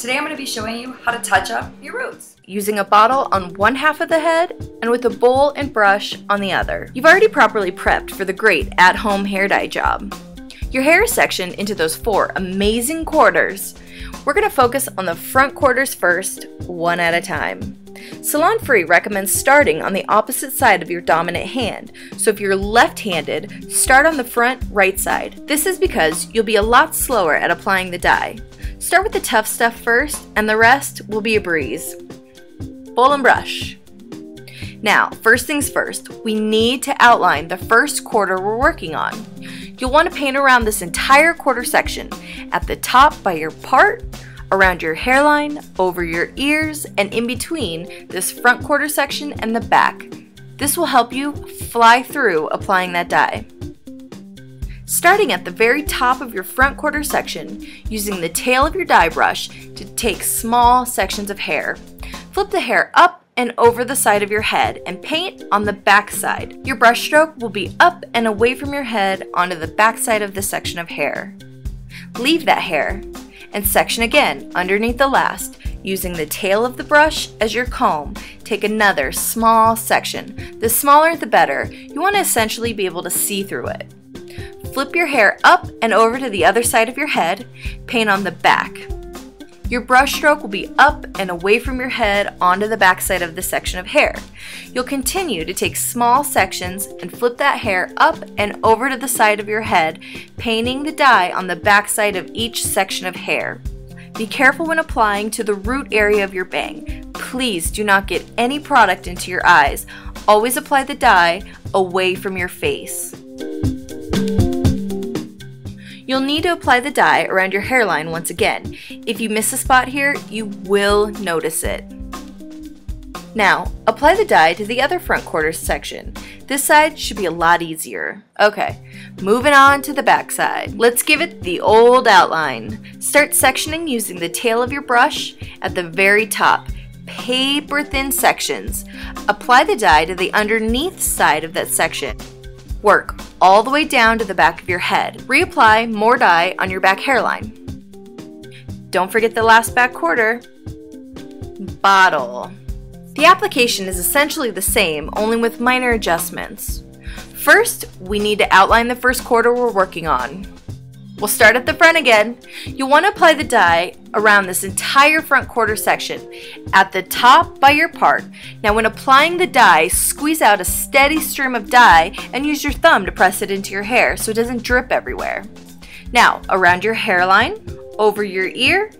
Today I'm going to be showing you how to touch up your roots. Using a bottle on one half of the head and with a bowl and brush on the other. You've already properly prepped for the great at-home hair dye job. Your hair is sectioned into those 4 amazing quarters. We're going to focus on the front quarters first, one at a time. SalonFree recommends starting on the opposite side of your dominant hand. So if you're left-handed, start on the front right side. This is because you'll be a lot slower at applying the dye. Start with the tough stuff first, and the rest will be a breeze. Bowl and brush. Now, first things first, we need to outline the first quarter we're working on. You'll want to paint around this entire quarter section, at the top by your part, around your hairline, over your ears, and in between this front quarter section and the back. This will help you fly through applying that dye. Starting at the very top of your front quarter section, using the tail of your dye brush to take small sections of hair. Flip the hair up and over the side of your head and paint on the back side. Your brush stroke will be up and away from your head onto the back side of the section of hair. Leave that hair and section again underneath the last. Using the tail of the brush as your comb, take another small section. The smaller the better. You want to essentially be able to see through it. Flip your hair up and over to the other side of your head, paint on the back. Your brush stroke will be up and away from your head onto the back side of the section of hair. You'll continue to take small sections and flip that hair up and over to the side of your head, painting the dye on the back side of each section of hair. Be careful when applying to the root area of your bang. Please do not get any product into your eyes. Always apply the dye away from your face. You'll need to apply the dye around your hairline once again. If you miss a spot here, you will notice it. Now, apply the dye to the other front quarter section. This side should be a lot easier. Okay, moving on to the back side. Let's give it the old outline. Start sectioning using the tail of your brush at the very top. Paper thin sections. Apply the dye to the underneath side of that section. Work all the way down to the back of your head. Reapply more dye on your back hairline. Don't forget the last back quarter. Bottle. The application is essentially the same, only with minor adjustments. First, we need to outline the first quarter we're working on. We'll start at the front again. You'll want to apply the dye around this entire front quarter section, at the top by your part. Now when applying the dye, squeeze out a steady stream of dye and use your thumb to press it into your hair so it doesn't drip everywhere. Now around your hairline, over your ear,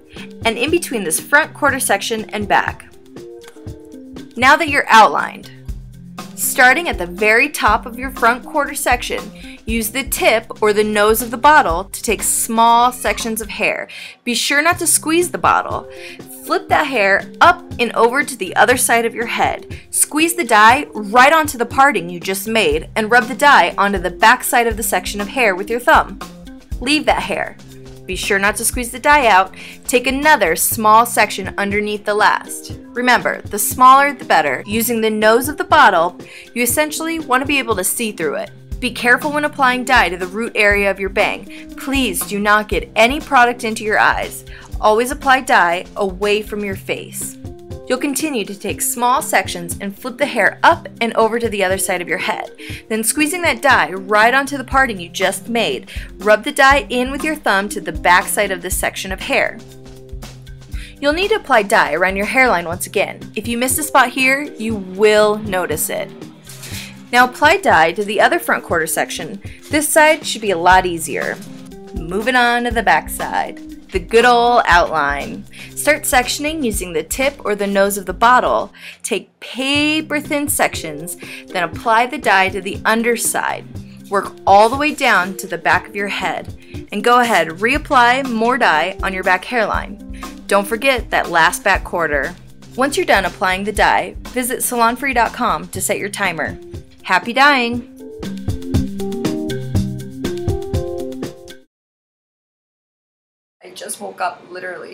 and in between this front quarter section and back. Now that you're outlined, starting at the very top of your front quarter section, use the tip or the nose of the bottle to take small sections of hair. Be sure not to squeeze the bottle. Flip that hair up and over to the other side of your head. Squeeze the dye right onto the parting you just made and rub the dye onto the back side of the section of hair with your thumb. Leave that hair. Be sure not to squeeze the dye out. Take another small section underneath the last. Remember, the smaller the better. Using the nose of the bottle, you essentially want to be able to see through it. Be careful when applying dye to the root area of your bang. Please do not get any product into your eyes. Always apply dye away from your face. You'll continue to take small sections and flip the hair up and over to the other side of your head. Then squeezing that dye right onto the parting you just made, rub the dye in with your thumb to the back side of this section of hair. You'll need to apply dye around your hairline once again. If you miss a spot here, you will notice it. Now apply dye to the other front quarter section. This side should be a lot easier. Moving on to the back side. The good old outline. Start sectioning using the tip or the nose of the bottle. Take paper thin sections, then apply the dye to the underside. Work all the way down to the back of your head. And go ahead, reapply more dye on your back hairline. Don't forget that last back quarter. Once you're done applying the dye, visit SalonFree.com to set your timer. Happy dyeing! I just woke up literally.